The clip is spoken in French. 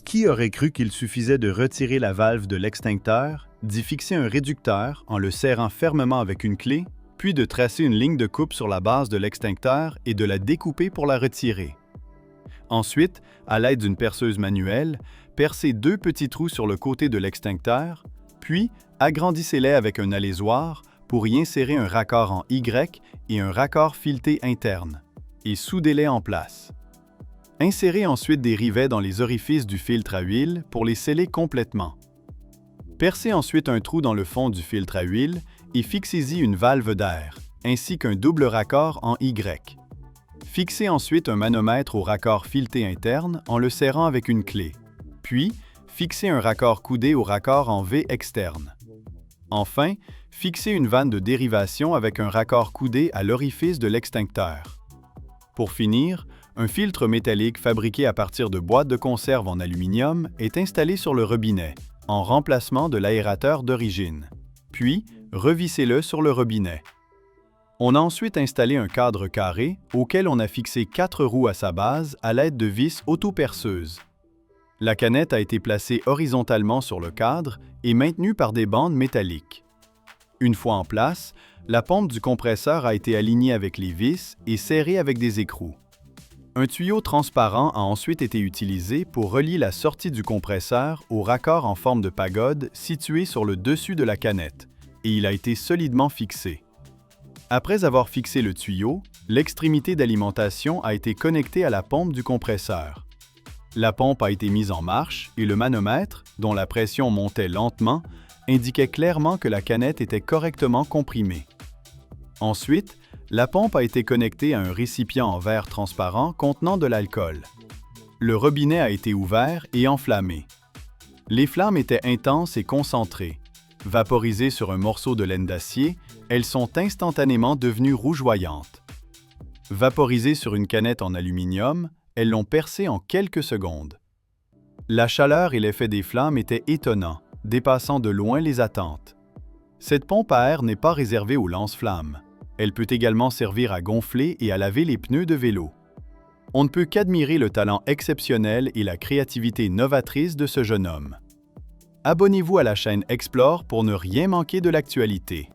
Qui aurait cru qu'il suffisait de retirer la valve de l'extincteur, d'y fixer un réducteur en le serrant fermement avec une clé, puis de tracer une ligne de coupe sur la base de l'extincteur et de la découper pour la retirer. Ensuite, à l'aide d'une perceuse manuelle, percez 2 petits trous sur le côté de l'extincteur, puis agrandissez-les avec un alésoir pour y insérer un raccord en Y et un raccord fileté interne, et soudez-les en place. Insérez ensuite des rivets dans les orifices du filtre à huile pour les sceller complètement. Percez ensuite un trou dans le fond du filtre à huile et fixez-y une valve d'air, ainsi qu'un double raccord en Y. Fixez ensuite un manomètre au raccord fileté interne en le serrant avec une clé, puis fixez un raccord coudé au raccord en V externe. Enfin, fixez une vanne de dérivation avec un raccord coudé à l'orifice de l'extincteur. Pour finir, un filtre métallique fabriqué à partir de boîtes de conserve en aluminium est installé sur le robinet, en remplacement de l'aérateur d'origine. Puis, revissez-le sur le robinet. On a ensuite installé un cadre carré auquel on a fixé 4 roues à sa base à l'aide de vis autoperceuses. La canette a été placée horizontalement sur le cadre et maintenue par des bandes métalliques. Une fois en place, la pompe du compresseur a été alignée avec les vis et serrée avec des écrous. Un tuyau transparent a ensuite été utilisé pour relier la sortie du compresseur au raccord en forme de pagode situé sur le dessus de la canette, et il a été solidement fixé. Après avoir fixé le tuyau, l'extrémité d'alimentation a été connectée à la pompe du compresseur. La pompe a été mise en marche et le manomètre, dont la pression montait lentement, indiquait clairement que la canette était correctement comprimée. Ensuite, la pompe a été connectée à un récipient en verre transparent contenant de l'alcool. Le robinet a été ouvert et enflammé. Les flammes étaient intenses et concentrées. Vaporisées sur un morceau de laine d'acier, elles sont instantanément devenues rougeoyantes. Vaporisées sur une canette en aluminium, elles l'ont percée en quelques secondes. La chaleur et l'effet des flammes étaient étonnants, dépassant de loin les attentes. Cette pompe à air n'est pas réservée aux lance-flammes. Elle peut également servir à gonfler et à laver les pneus de vélo. On ne peut qu'admirer le talent exceptionnel et la créativité novatrice de ce jeune homme. Abonnez-vous à la chaîne Explore pour ne rien manquer de l'actualité.